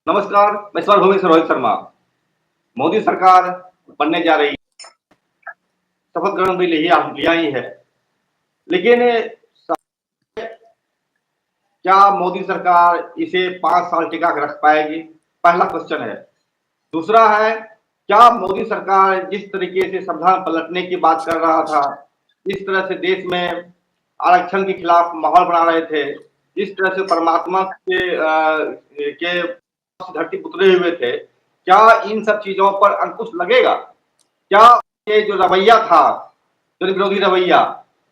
नमस्कार, मैं स्वर भूमि से रोहित शर्मा। मोदी सरकार बनने जा रही है, शपथ ग्रहण भी लिया ही है। लेकिन क्या मोदी सरकार इसे 5 साल टिका के रख पाएगी? पहला क्वेश्चन है। दूसरा है, क्या मोदी सरकार जिस तरीके से संविधान पलटने की बात कर रहा था, जिस तरह से देश में आरक्षण के खिलाफ माहौल बना रहे थे, जिस तरह से परमात्मा के धरती पर उतरे हुए थे, क्या इन सब चीजों पर अंकुश लगेगा? क्या ये जो रवैया था, जो विरोधी रवैया,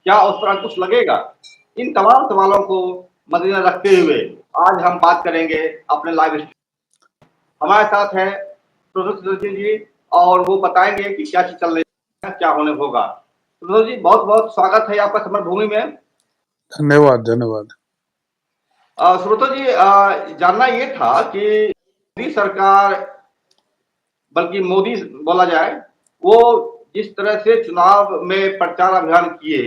क्या उस पर अंकुश लगेगा? इन तमाम सवालों को मद्देनजर रखते हुए आज हम बात करेंगे अपने लाइव। हमारे साथ है सुदर्शन जी और वो बताएंगे कि क्या चीज चल रही है, क्या होने होगा। सुदर्शन जी, बहुत बहुत स्वागत है आपका समर भूमि में। धन्यवाद धन्यवाद। सुब्रतो जी, जानना ये था कि मोदी सरकार, बल्कि मोदी बोला जाए, वो जिस तरह से चुनाव में प्रचार अभियान किए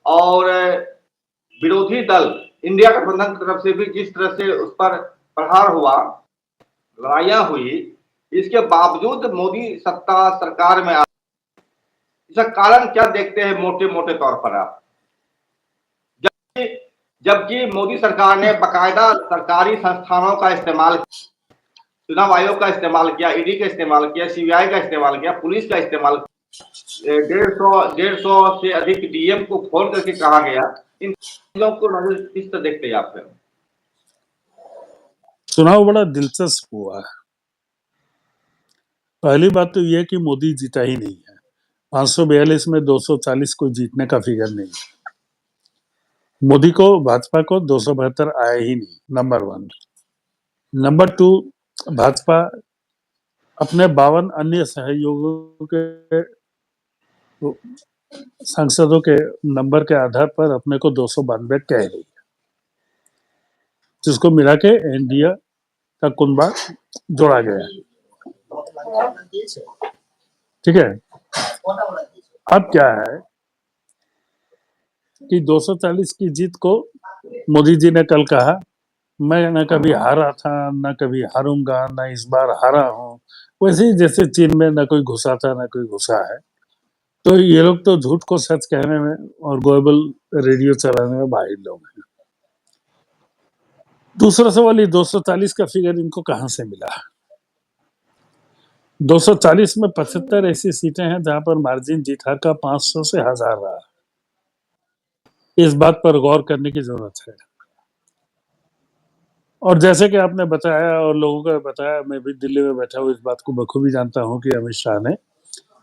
और विरोधी दल इंडिया गठबंधन की तरफ से भी जिस तरह से उस पर प्रहार हुआ, लड़ाइयां हुई, इसके बावजूद मोदी सत्ता सरकार में इसका कारण क्या देखते हैं मोटे मोटे तौर पर आप? जबकि जबकि मोदी सरकार ने बकायदा सरकारी संस्थानों का इस्तेमाल, चुनाव आयोग का इस्तेमाल किया, ईडी का इस्तेमाल किया, सीबीआई का इस्तेमाल किया, पुलिस का इस्तेमाल किया, 150 से अधिक डीएम को फोन करके कहा गया। इन चीजों को नजर किस तरह देखते हैं आप? चुनाव बड़ा दिलचस्प हुआ है। पहली बात तो यह कि मोदी जीता ही नहीं है। 542 में 240 को जीतने का फिगर नहीं है। मोदी को, भाजपा को 272 आया ही नहीं, नंबर 1। नंबर 2, भाजपा अपने 52 अन्य सहयोगियों के सांसदों के नंबर के आधार पर अपने को 292 कह रही है, जिसको मिला के इंडिया का कुनबा जोड़ा गया है। ठीक है। अब क्या है कि 240 की जीत को मोदी जी ने कल कहा, मैं न कभी हारा था, न कभी हारूंगा, न इस बार हारा हूं। वैसे ही जैसे चीन में न कोई घुसा था न कोई घुसा है। तो ये लोग तो झूठ को सच कहने में और ग्लोबल रेडियो चलाने में माहिर लोग हैं। दूसरा सवाल, ये 240 का फिगर इनको कहां से मिला? 240 में 75 ऐसी सीटें हैं जहां पर मार्जिन जीत हार का 500 से 1000 रहा। इस बात पर गौर करने की जरूरत है। और जैसे कि आपने बताया और लोगों को बताया, मैं भी दिल्ली में बैठा हूँ, इस बात को बखूबी जानता हूँ कि अमित शाह ने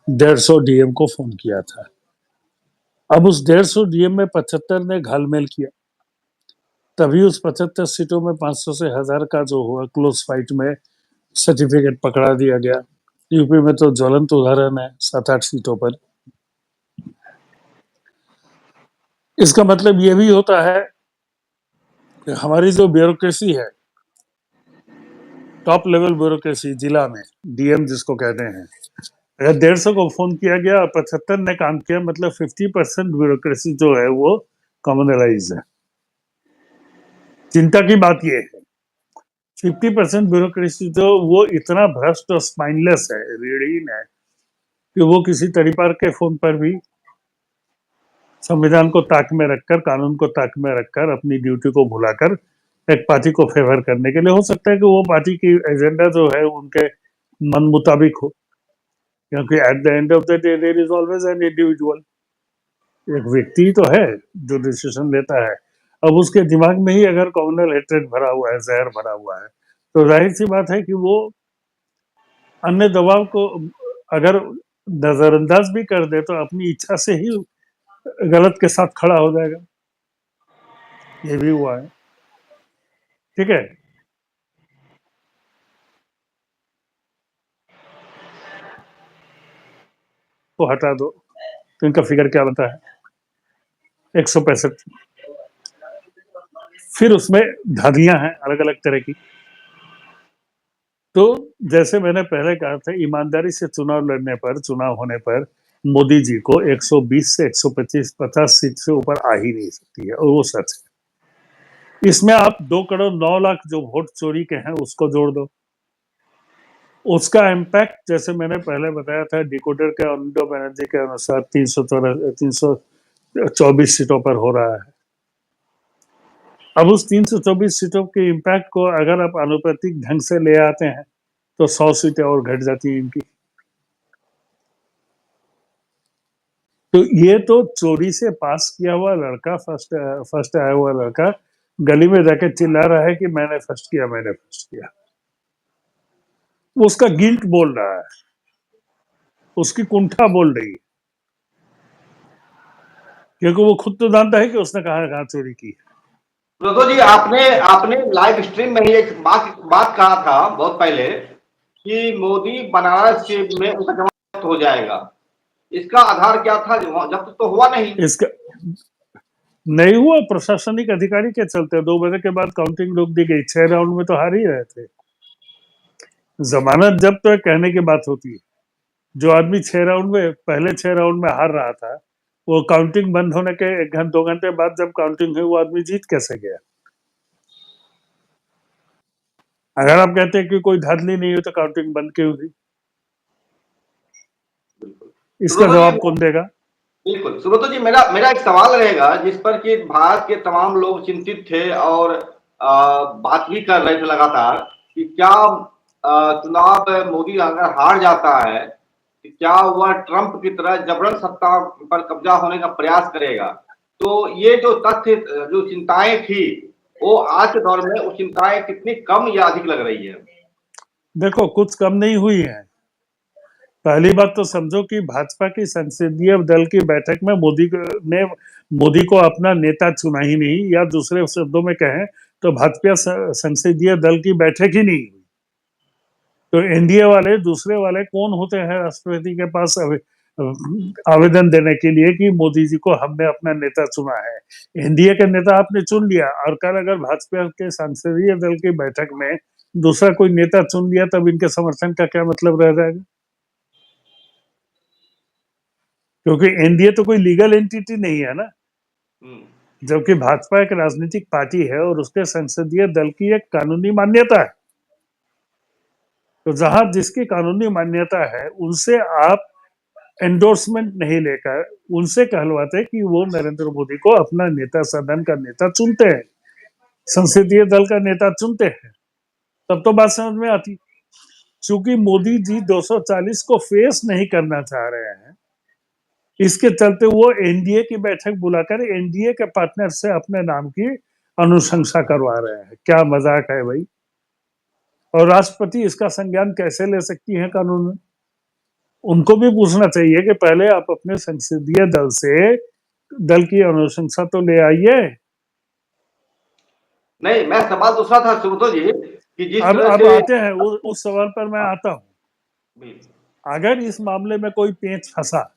150 डीएम को फोन किया था। अब उस 150 डीएम में 75 ने घालमेल किया, तभी उस 75 सीटों में 500 से 1000 का जो हुआ क्लोज फाइट में सर्टिफिकेट पकड़ा दिया गया। यूपी में तो ज्वलंत उदाहरण है 7-8 सीटों पर। इसका मतलब यह भी होता है कि हमारी जो ब्यूरोक्रेसी है, टॉप लेवल ब्यूरोक्रेसी, जिला में डीएम जिसको कहते हैं, अगर 150 को फोन किया गया और 75 ने काम किया, मतलब 50% ब्यूरोक्रेसी जो है वो कॉमनलाइज है। चिंता की बात यह है 50% ब्यूरोक्रेसी जो वो इतना भ्रष्ट और स्पाइनलेस है, रीढ़हीन है, कि वो किसी तरीपार के फोन पर भी संविधान को ताक में रखकर, कानून को ताक में रखकर, अपनी ड्यूटी को भुलाकर एक पार्टी को फेवर करने के लिए, हो सकता है कि वो पार्टी की एजेंडा जो है उनके मन मुताबिक हो, क्योंकि at the end of the day there is always an individual. एक व्यक्ति तो है जो डिसीजन लेता है। अब उसके दिमाग में ही अगर कम्युनल हेट्रेड भरा हुआ है, जहर भरा हुआ है, तो जाहिर सी बात है कि वो अन्य दबाव को अगर नजरअंदाज भी कर दे तो अपनी इच्छा से ही गलत के साथ खड़ा हो जाएगा। ये भी हुआ है। ठीक है। तो हटा दो, तो इनका फिगर क्या बनता है? 165। फिर उसमें धादियां हैं अलग अलग तरह की। तो जैसे मैंने पहले कहा था, ईमानदारी से चुनाव लड़ने पर, चुनाव होने पर मोदी जी को 120 से 125 50 सीट से ऊपर आ ही नहीं सकती है, और वो सच है। इसमें आप 2 करोड़ 9 लाख जो वोट चोरी के हैं उसको जोड़ दो, उसका इम्पैक्ट जैसे मैंने पहले बताया था, डिकोडर के अरुणोदय बनर्जी के अनुसार 324 सीटों पर हो रहा है। अब उस 324 सीटों के इम्पैक्ट को अगर आप आनुपातिक ढंग से ले आते हैं तो 100 सीटें और घट जाती हैं इनकी। तो ये तो चोरी से पास किया हुआ लड़का, फर्स्ट आया हुआ लड़का गली में जाके चिल्ला रहा है कि मैंने फर्स्ट किया, मैंने फर्स्ट किया। वो उसका गिल्ट बोल रहा है, उसकी कुंठा बोल रही है, क्योंकि वो खुद तो जानता है कि उसने कहाँ चोरी की। सुब्रतो जी, आपने आपने लाइव स्ट्रीम में ही एक बात कहा था बहुत पहले कि मोदी बनारस में उनका जमानत हो जाएगा। इसका आधार क्या था? जब तक तो हुआ नहीं। इसका नहीं हुआ, प्रशासनिक अधिकारी के चलते 2 बजे के बाद काउंटिंग रोक दी गई। 6 राउंड में तो हार ही रहे थे। जमानत जब तो कहने की बात होती है, जो आदमी 6 राउंड में, पहले 6 राउंड में हार रहा था, वो काउंटिंग बंद होने के 1-2 घंटे बाद जब काउंटिंग हुई, वो आदमी जीत कैसे गया? अगर आप कहते हैं कि कोई धांधली नहीं हुई तो काउंटिंग बंद क्यों हुई? इसका सुब्रतो जवाब जी, कौन देगा? बिल्कुल सुब्रतो जी, मेरा मेरा एक सवाल रहेगा जिस पर कि भारत के तमाम लोग चिंतित थे और बात भी कर रहे थे लगातार कि क्या चुनाव मोदी अगर हार जाता है कि क्या वह ट्रंप की तरह जबरन सत्ता पर कब्जा होने का प्रयास करेगा। तो ये जो तथ्य, जो चिंताएं थी, वो आज के दौर में वो चिंताएं कितनी कम या अधिक लग रही है? देखो, कुछ कम नहीं हुई है। पहली बात तो समझो कि भाजपा की संसदीय दल की बैठक में ने मोदी को अपना नेता चुना ही नहीं, या दूसरे शब्दों में कहें तो भाजपा संसदीय दल की बैठक ही नहीं हुई। तो एनडीए वाले, दूसरे वाले कौन होते हैं राष्ट्रपति के पास आवेदन देने के लिए कि मोदी जी को हमने अपना नेता चुना है? एनडीए के नेता आपने चुन लिया, और कल अगर भाजपा के संसदीय दल की बैठक में दूसरा कोई नेता चुन लिया, तब इनके समर्थन का क्या मतलब रह जाएगा? क्योंकि एनडीए तो कोई लीगल एंटिटी नहीं है ना, जबकि भाजपा एक राजनीतिक पार्टी है और उसके संसदीय दल की एक कानूनी मान्यता है। तो जहां जिसकी कानूनी मान्यता है, उनसे आप एंडोर्समेंट नहीं लेकर उनसे कहलवाते कि वो नरेंद्र मोदी को अपना नेता, सदन का नेता चुनते हैं, संसदीय दल का नेता चुनते हैं, तब तो बात समझ में आती। चूंकि मोदी जी 240 को फेस नहीं करना चाह रहे हैं, इसके चलते वो एनडीए की बैठक बुलाकर एनडीए के पार्टनर से अपने नाम की अनुशंसा करवा रहे हैं। क्या मजाक है भाई? और राष्ट्रपति इसका संज्ञान कैसे ले सकती है कानून में? उनको भी पूछना चाहिए कि पहले आप अपने संसदीय दल से दल की अनुशंसा तो ले आइए। नहीं, मैं सवाल दूसरा था सुब्रतो जी कि जिस तरह अब से आते हैं उस सवाल पर मैं आता हूं। अगर इस मामले में कोई पेंच फंसा,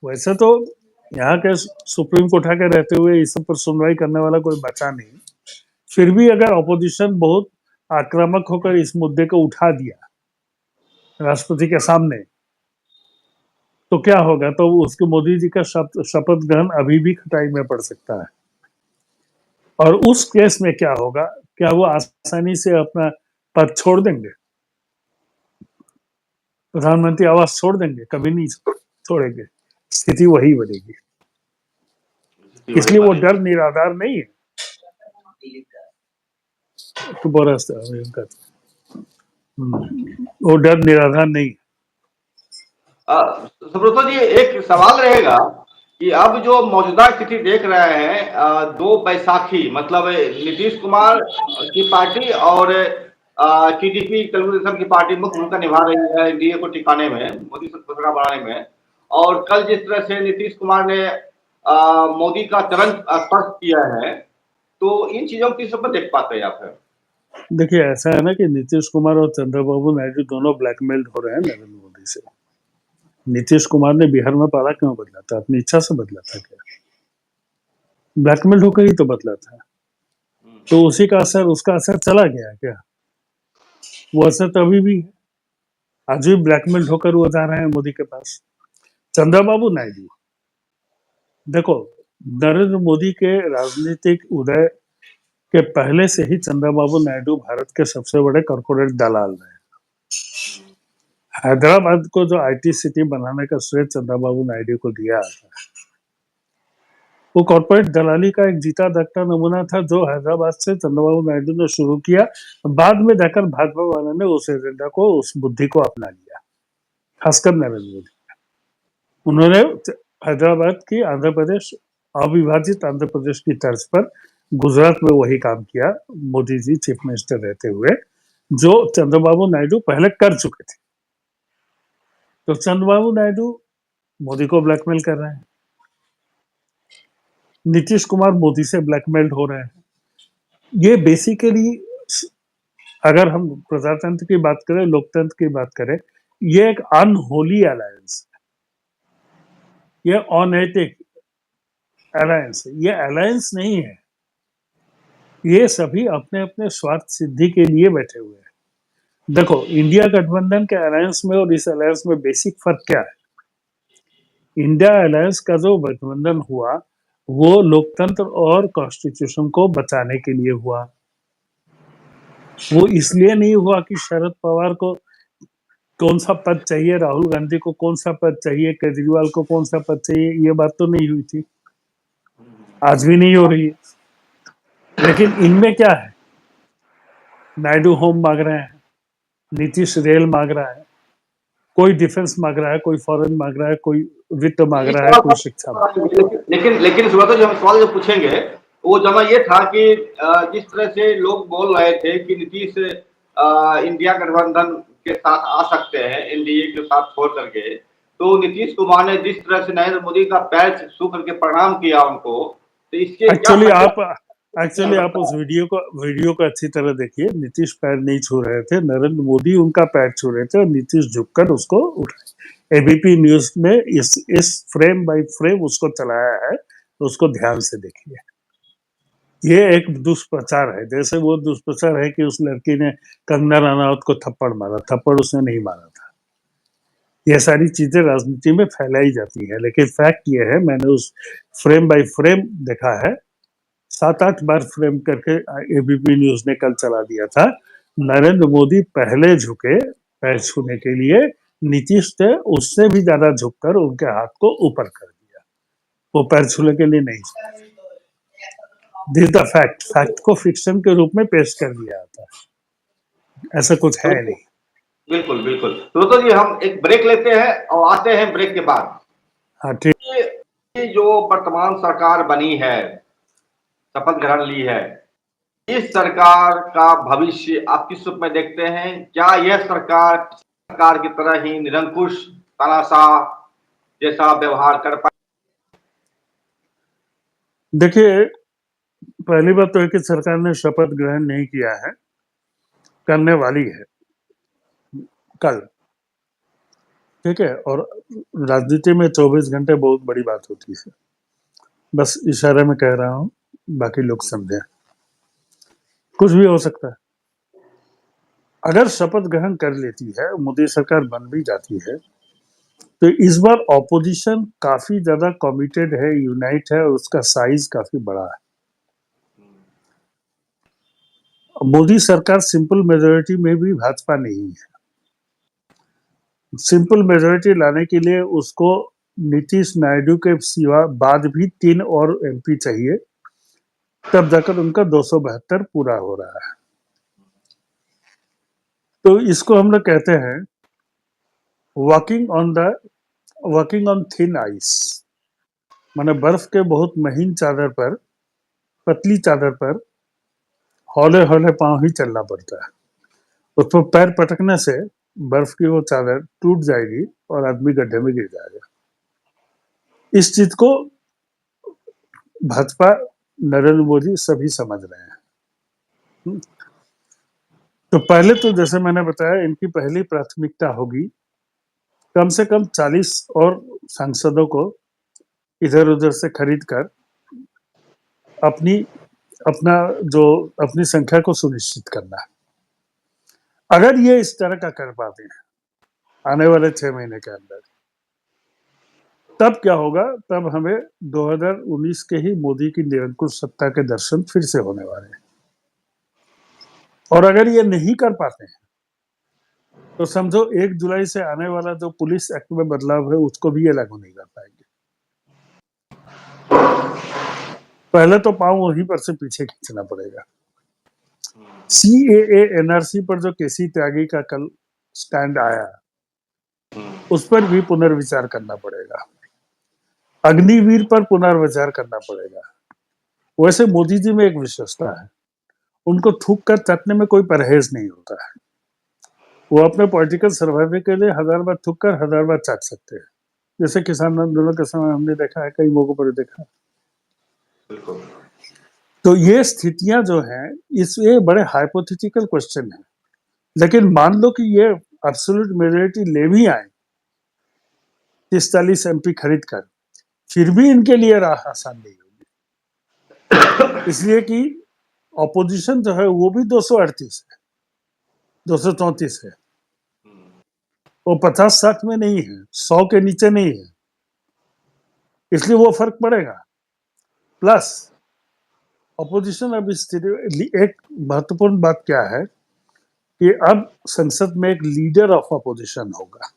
वैसे तो यहाँ के सुप्रीम कोर्ट के रहते हुए इस सब पर सुनवाई करने वाला कोई बचा नहीं, फिर भी अगर ऑपोजिशन बहुत आक्रामक होकर इस मुद्दे को उठा दिया राष्ट्रपति के सामने, तो क्या होगा? तो उसके मोदी जी का शपथ ग्रहण अभी भी खटाई में पड़ सकता है। और उस केस में क्या होगा? क्या वो आसानी से अपना पद छोड़ देंगे? प्रधानमंत्री आवास छोड़ देंगे? कभी नहीं छोड़ेंगे। स्थिति वही बनेगी। इसलिए वो डर निराधार नहीं है। तो वो डर निराधार नहीं। सुब्रतो जी, एक सवाल रहेगा कि अब जो मौजूदा स्थिति देख रहे हैं, 2 बैसाखी मतलब नीतीश कुमार की पार्टी और टीडीपी तेलुगु देशम की पार्टी मुख्य भूमिका निभा रही है एनडीए को टिकाने में, मोदी सरकार बढ़ाने में। और कल जिस तरह से नीतीश कुमार ने मोदी का चरण स्पर्श किया है, तो इन चीजों को किस पर देख पाते हैं आप? देखिए, ऐसा है ना कि नीतीश कुमार और चंद्रबाबू नायडू दोनों ब्लैकमेल्ड हो रहे हैं नरेंद्र मोदी से। नीतीश कुमार ने बिहार में पाला क्यों बदला था? अपनी इच्छा से बदला था क्या? ब्लैकमेल्ड होकर ही तो बदला था। तो उसी का असर, उसका असर चला गया क्या? वो असर तो अभी भी है। आज भी ब्लैकमेल्ड होकर वो जा रहे हैं मोदी के पास। चंद्रबाबू नायडू, देखो, नरेंद्र मोदी के राजनीतिक उदय कि पहले से ही चंद्रबाबू नायडू भारत के सबसे बड़े कॉर्पोरेट दलाल रहे। हैदराबाद को जो आईटी सिटी बनाने का श्रेय चंद्रबाबू नायडू को दिया था, वो कॉर्पोरेट दलाली का एक जीता जागता नमूना था, जो हैदराबाद से चंद्रबाबू नायडू ने शुरू किया। बाद में जाकर भाजपा वालों ने उस एजेंडा को, उस बुद्धि को अपना लिया, खासकर नरेंद्र मोदी। उन्होंने हैदराबाद की आंध्र प्रदेश, अविभाजित आंध्र प्रदेश की तर्ज पर गुजरात में वही काम किया, मोदी जी चीफ मिनिस्टर रहते हुए, जो चंद्रबाबू नायडू पहले कर चुके थे। तो चंद्रबाबू नायडू मोदी को ब्लैकमेल कर रहे हैं, नीतीश कुमार मोदी से ब्लैकमेल्ड हो रहे हैं। ये बेसिकली, अगर हम प्रजातंत्र की बात करें, लोकतंत्र की बात करें, ये एक अनहोली अलायंस है, ये अनैतिक अलायंस है, ये अलायंस नहीं है। ये सभी अपने अपने स्वार्थ सिद्धि के लिए बैठे हुए हैं। देखो, इंडिया गठबंधन के अलायंस में और इस अलायंस में बेसिक फर्क क्या है? इंडिया अलायंस का जो गठबंधन हुआ, वो लोकतंत्र और कॉन्स्टिट्यूशन को बचाने के लिए हुआ। वो इसलिए नहीं हुआ कि शरद पवार को कौन सा पद चाहिए, राहुल गांधी को कौन सा पद चाहिए, केजरीवाल को कौन सा पद चाहिए। ये बात तो नहीं हुई थी, आज भी नहीं हो रही है। लेकिन इनमें क्या है? नायडू होम मांग रहे हैं, नीतीश रेल मांग रहा है, कोई डिफेंस मांग रहा है, कोई फॉरेन मांग रहा है, कोई वित्त मांग इस रहा है, सवाल कोई शिक्षा मांग रहा पर लेकिन सुब्रत जी, हम सवाल जो पूछेंगे वो जमा ये था कि जिस तरह से लोग बोल रहे थे कि नीतीश इंडिया गठबंधन के साथ आ सकते हैं, एनडीए के साथ छोड़ करके, तो नीतीश कुमार ने जिस तरह से नरेंद्र मोदी का पैर छू करके प्रणाम किया उनको, तो इसके है। क्या एक्चुअली आप उस वीडियो को अच्छी तरह देखिए। नीतीश पैर नहीं छू रहे थे, नरेंद्र मोदी उनका पैर छू रहे थे और नीतीश झुककर उसको उठाए। एबीपी न्यूज में इस फ्रेम बाय फ्रेम उसको चलाया है, तो उसको ध्यान से देखिए। ये एक दुष्प्रचार है, जैसे वो दुष्प्रचार है कि उस लड़की ने कंगना रनावत को थप्पड़ मारा। थप्पड़ उसने नहीं मारा था। ये सारी चीजें राजनीति में फैलाई जाती है, लेकिन फैक्ट ये है, मैंने उस फ्रेम बाय फ्रेम देखा है, 7-8 बार फ्रेम करके एबीपी न्यूज ने कल चला दिया था। नरेंद्र मोदी पहले झुके पैर छूने के लिए, नीतीश ने उससे भी ज्यादा झुककर उनके हाथ को ऊपर कर दिया। वो पैर छूने के लिए नहीं झुके। दिस द फैक्ट, फैक्ट को फिक्शन के रूप में पेश कर दिया था, ऐसा कुछ है नहीं। बिल्कुल बिल्कुल। तो जी, हम एक ब्रेक लेते हैं और आते हैं ब्रेक के बाद। हाँ ठीक। ये जो वर्तमान सरकार बनी है, शपथ ग्रहण ली है, इस सरकार का भविष्य आप किस रूप में देखते हैं? क्या यह सरकार की तरह ही निरंकुश, तानाशाह जैसा व्यवहार कर पाए? देखिए, पहली बात तो है कि सरकार ने शपथ ग्रहण नहीं किया है, करने वाली है कल, ठीक है। और राजनीति में 24 घंटे बहुत बड़ी बात होती है, बस इशारे में कह रहा हूँ, बाकी लोग समझे। कुछ भी हो सकता है। अगर शपथ ग्रहण कर लेती है, मोदी सरकार बन भी जाती है, तो इस बार ऑपोजिशन काफी ज्यादा कमिटेड है, यूनाइट है, और उसका साइज काफी बड़ा है। मोदी सरकार सिंपल मेजोरिटी में भी भाजपा नहीं है। सिंपल मेजोरिटी लाने के लिए उसको नीतीश नायडू के सिवा बाद भी 3 और एमपी चाहिए, तब जाकर उनका 272 पूरा हो रहा है। तो इसको हम लोग कहते हैं वॉकिंग ऑन थिन आइस, माने बर्फ के बहुत महीन चादर पर, पतली चादर पर हौले हौले पांव ही चलना पड़ता है। उस पर पैर पटकने से बर्फ की वो चादर टूट जाएगी और आदमी गड्ढे में गिर जाएगा। इस चीज को भाजपा, नरेंद्र मोदी सभी समझ रहे हैं। तो पहले तो जैसे मैंने बताया, इनकी पहली प्राथमिकता होगी कम से कम 40 और सांसदों को इधर उधर से खरीद कर अपनी संख्या को सुनिश्चित करना है। अगर ये इस तरह का कर पाते हैं आने वाले 6 महीने के अंदर, तब क्या होगा? तब हमें 2019 के ही मोदी की निरंकुश सत्ता के दर्शन फिर से होने वाले हैं। और अगर ये नहीं कर पाते हैं तो समझो 1 जुलाई से आने वाला जो पुलिस एक्ट में बदलाव है उसको भी ये लागू नहीं कर पाएंगे। पहले तो पांव वहीं पर से पीछे खींचना पड़ेगा। सीएए एनआरसी पर जो केसी त्यागी का कल स्टैंड आया उस पर भी पुनर्विचार करना पड़ेगा। अग्निवीर पर पुनर्विचार करना पड़ेगा। वैसे मोदी जी में एक विशेषता है, उनको थूक कर चटने में कोई परहेज नहीं होता है। वो अपने पॉलिटिकल सर्वाइवल के लिए 1000 बार थूक कर 1000 बार चाट सकते हैं, जैसे किसान आंदोलन के समय हमने देखा है, कई मौकों पर देखा है। बिल्कुल। तो ये स्थितियां जो हैं, इसलिए बड़े हाइपोथेटिकल क्वेश्चन है। लेकिन मान लो कि ये एब्सोल्यूट मेजोरिटी ले भी आए 30-40 एमपी खरीद कर, फिर भी इनके लिए राह आसान नहीं होगी, इसलिए कि ऑपोजिशन जो है वो भी 238 है, 234 है, वो 50-60 में नहीं है, 100 के नीचे नहीं है, इसलिए वो फर्क पड़ेगा। प्लस ऑपोजिशन अब इस स्थिति, एक महत्वपूर्ण बात क्या है कि अब संसद में एक लीडर ऑफ ऑपोजिशन होगा।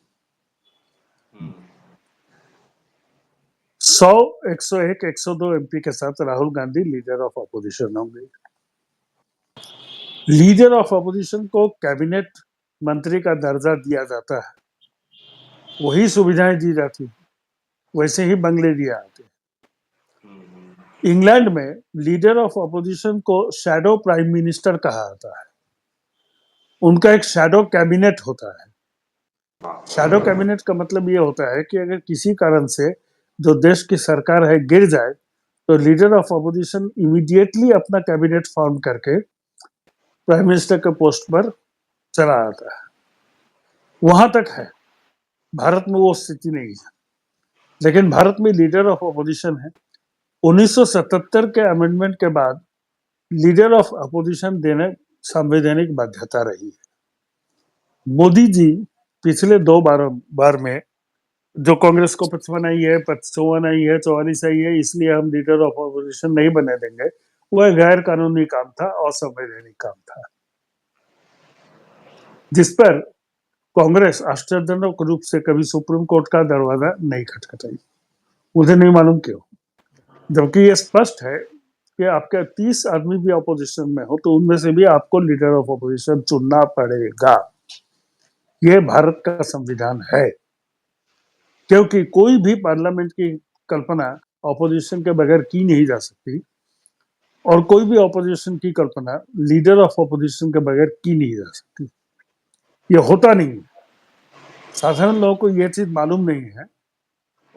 100, 101, 102 एमपी के साथ Rahul Gandhi leader of opposition होंगे। लीडर ऑफ ऑपोजिशन को कैबिनेट मंत्री का दर्जा दिया जाता है, वही सुविधाएं दी जाती है, वैसे ही बंगले दिए आते हैं। इंग्लैंड में लीडर ऑफ ऑपोजिशन को शैडो प्राइम मिनिस्टर कहा जाता है। उनका एक शैडो कैबिनेट होता है। शैडो कैबिनेट का मतलब ये होता है कि अगर किसी कारण से जो देश की सरकार है गिर जाए तो लीडर ऑफ ऑपोजिशन इमीडिएटली अपना कैबिनेट फॉर्म करके प्राइम मिनिस्टर के पोस्ट पर चला आता है। वहां तक है, भारत में वो स्थिति नहीं है। लेकिन भारत में लीडर ऑफ ऑपोजिशन है। 1977 के अमेंडमेंट के बाद लीडर ऑफ ऑपोजिशन देने संवैधानिक बाध्यता रही है। मोदी जी पिछले 2 बार में जो कांग्रेस को 55 आई है, 54 आई है, 44 आई है, इसलिए हम लीडर ऑफ ऑपोजिशन नहीं बने देंगे, वह गैर कानूनी काम था, असंवैधानिक काम था, जिस पर कांग्रेस आश्चर्यजनक रूप से कभी सुप्रीम कोर्ट का दरवाजा नहीं खटखटाई। मुझे नहीं मालूम क्यों, जबकि ये स्पष्ट है कि आपके 30 आदमी भी ऑपोजिशन में हो तो उनमें से भी आपको लीडर ऑफ ऑपोजिशन चुनना पड़ेगा। ये भारत का संविधान है, क्योंकि कोई भी पार्लियामेंट की कल्पना ऑपोजिशन के बगैर की नहीं जा सकती और कोई भी ऑपोजिशन की कल्पना लीडर ऑफ ऑपोजिशन के बगैर की नहीं जा सकती। ये होता नहीं है। साधारण लोगों को ये चीज मालूम नहीं है,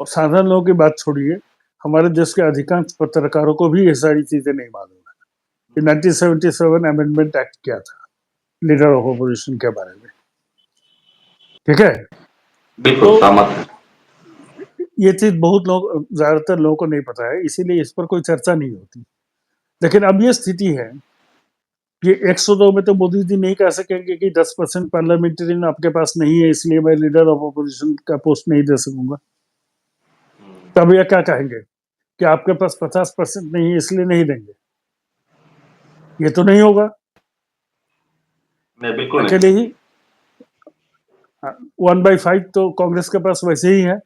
और साधारण लोगों की बात छोड़िए, हमारे देश के अधिकांश पत्रकारों को भी ये सारी चीजें नहीं मालूम है कि 1977 अमेंडमेंट एक्ट क्या था लीडर ऑफ ऑपोजिशन के बारे में। ठीक है, बिल्कुल सहमत है। ये चीज बहुत लोग, ज्यादातर लोगों को नहीं पता है, इसीलिए इस पर कोई चर्चा नहीं होती। लेकिन अब ये स्थिति है कि 102 में तो मोदी जी नहीं कह सकेंगे कि 10% पार्लियामेंटेरियन आपके पास नहीं है इसलिए मैं लीडर ऑफ ऑपोजिशन का पोस्ट नहीं दे सकूंगा। तब ये क्या कहेंगे कि आपके पास 50% नहीं है इसलिए नहीं देंगे? ये तो नहीं होगा। नहीं, बिल्कुल नहीं। अकेले ही 1/5 तो कांग्रेस के पास वैसे ही है।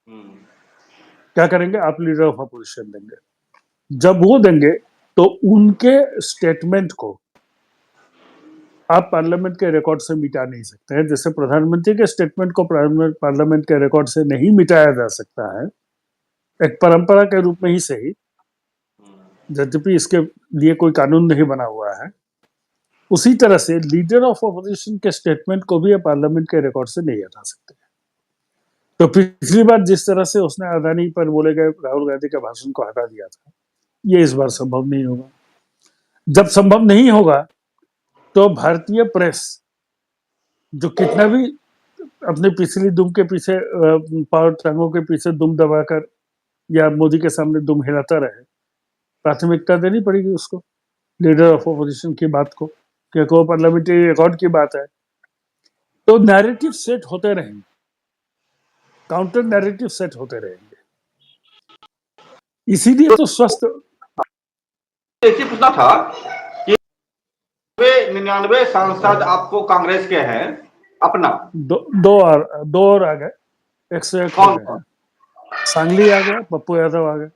क्या करेंगे? आप लीडर ऑफ अपोजिशन देंगे। जब वो देंगे तो उनके स्टेटमेंट को आप पार्लियामेंट के रिकॉर्ड से मिटा नहीं सकते हैं। जैसे प्रधानमंत्री के स्टेटमेंट को पार्लियामेंट के रिकॉर्ड से नहीं मिटाया जा सकता है, एक परंपरा के रूप में ही सही, यद्यपि इसके लिए कोई कानून नहीं बना हुआ है, उसी तरह से लीडर ऑफ ऑपोजिशन के स्टेटमेंट को भी पार्लियामेंट के रिकॉर्ड से नहीं हटा सकते। तो पिछली बार जिस तरह से उसने अदानी पर बोले गए राहुल गांधी के भाषण को हटा दिया था, ये इस बार संभव नहीं होगा। जब संभव नहीं होगा तो भारतीय प्रेस जो कितना भी अपनी पिछली दुम के पीछे, पावर टांगों के पीछे दुम दबाकर या मोदी के सामने दुम हिलाता रहे, प्राथमिकता देनी पड़ेगी उसको, लीडर ऑफ ऑपोजिशन की बात को, क्योंकि वो पार्लियामेंट्री रिकॉर्ड की बात है। तो नैरेटिव सेट होते रहेंगे, काउंटर नैरेटिव सेट होते रहेंगे। इसीलिए तो स्वस्थ ऐसे पूछना था कि वे 99 सांसद आपको कांग्रेस के हैं अपना। दो और आ गए, 101 हो कौन गए कौन? हैं। सांगली आ गया, पप्पू यादव आ गए।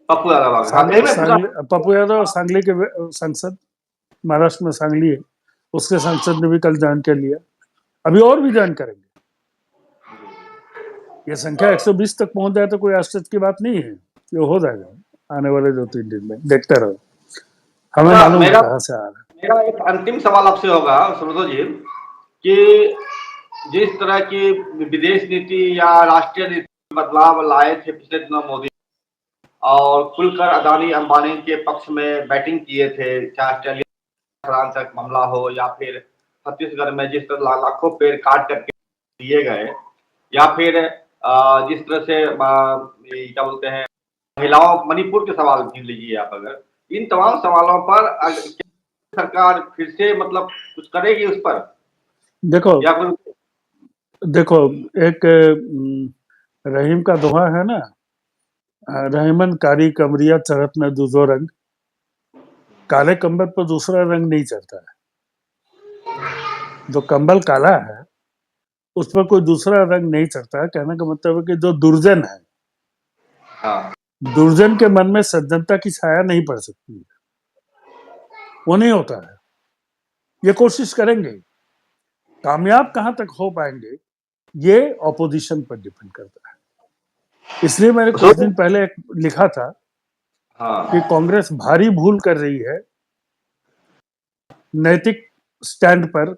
पप्पू यादव आ गए। हाँ, यही मैं पूछा। सांगली, पप्पू यादव सांगली के सांसद, महाराष्ट्र में सांगली है, उसके सांसद ने भी कल ज्वाइन कर लिया। अभी और भी ज्वाइन करेंगे। ये संख्या 120 तक पहुंच जाए तो कोई आश्चर्य की बात नहीं है, ये हो जाएगा आने वाले 2-3 दिन में, देखते रहो, हमें अच्छा, मालूम है कहाँ से आ रहा है। मेरा एक अंतिम सवाल आपसे होगा सुब्रतो जी कि जिस तरह की विदेश नीति या राष्ट्रीय नीति में बदलाव लाए थे पिछले दिनों मोदी, और खुलकर अदानी अंबानी के पक्ष में बैटिंग किए थे, चाहे ऑस्ट्रेलिया तक मामला हो या फिर छत्तीसगढ़ में जिस तरह लाखों पेड़ काट करके दिए गए, या फिर जिस तरह से क्या बोलते हैं महिलाओं, मणिपुर के सवाल गिन लीजिए आप, अगर इन तमाम सवालों पर सरकार फिर से मतलब कुछ करेगी उस पर, देखो या फिर देखो एक रहीम का दोहा है ना, रहीमन कारी कमरिया चढ़त न दूजो रंग, काले कंबल पर दूसरा रंग नहीं चढ़ता है। जो कंबल काला है उस पर कोई दूसरा रंग नहीं चढ़ता है। कहने का मतलब है कि जो दुर्जन है, हाँ, दुर्जन के मन में सज्जनता की छाया नहीं पड़ सकती है, वो नहीं होता है। ये कोशिश करेंगे, कामयाब कहां तक हो पाएंगे ये ऑपोजिशन पर डिपेंड करता है। इसलिए मैंने कुछ दिन पहले एक लिखा था कि हाँ, कांग्रेस भारी भूल कर रही है, नैतिक स्टैंड पर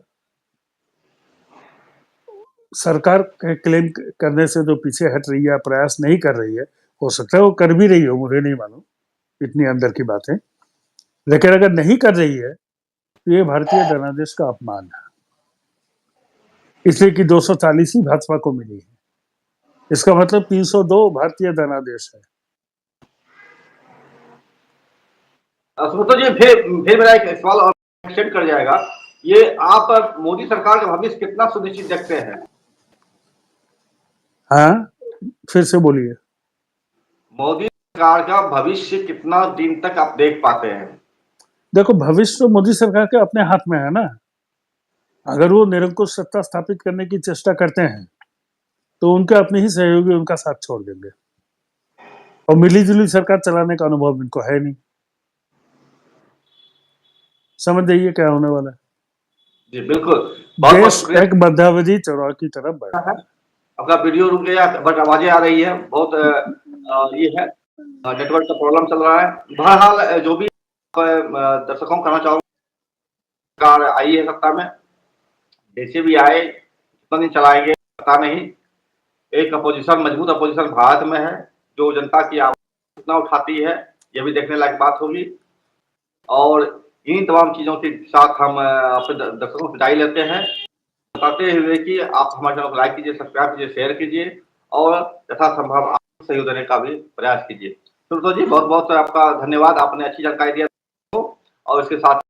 सरकार के क्लेम करने से जो पीछे हट रही है, प्रयास नहीं कर रही है। हो सकता है वो कर भी रही हो, मुझे नहीं मालूम, इतनी अंदर की बातें, लेकिन अगर नहीं कर रही है तो ये भारतीय जनादेश का अपमान है। इसलिए कि 240 ही भाजपा को मिली है, इसका मतलब 302 भारतीय जनादेश है। सुब्रतो जी, फिर मेरा एक सवाल और एक्सटेंड कर जाएगा, ये आप मोदी सरकार का भविष्य कितना सुनिश्चित देखते हैं? हाँ, फिर से बोलिए। मोदी सरकार का भविष्य कितना दिन तक आप देख पाते हैं? देखो, भविष्य तो मोदी सरकार के अपने हाथ में है ना। अगर वो निरंकुश सत्ता स्थापित करने की चेष्टा करते हैं तो उनके अपने ही सहयोगी उनका साथ छोड़ देंगे, और मिली-जुली सरकार चलाने का अनुभव इनको है नहीं। समझ जाइए क्या होने वाला है। जी बिल्कुल, बहुत बहुत देश शुक्रिया। एक मध्यावधि चौराहे की तरफ बढ़ रहा है। आपका वीडियो रुक गया बट आवाजें आ रही है, बहुत ये है, नेटवर्क का प्रॉब्लम चल रहा है। बहरहाल जो भी दर्शकों को कहना चाहूंगा, सरकार आई है सत्ता में, जैसे भी आए कितना दिन चलाएंगे पता नहीं। एक अपोजिशन, मजबूत अपोजिशन भारत में है, जो जनता की आवाज कितना उठाती है ये भी देखने लायक बात होगी। और इन तमाम चीजों के साथ हम अपने दर्शकों से विदाई लेते हैं, बताते हुए कि आप हमारे चैनल को लाइक कीजिए, सब्सक्राइब कीजिए, शेयर कीजिए, और यथासंभव आप सहयोग देने का भी प्रयास कीजिए। सुब्रतो जी, बहुत बहुत आपका धन्यवाद, आपने अच्छी जानकारी दिया और इसके साथ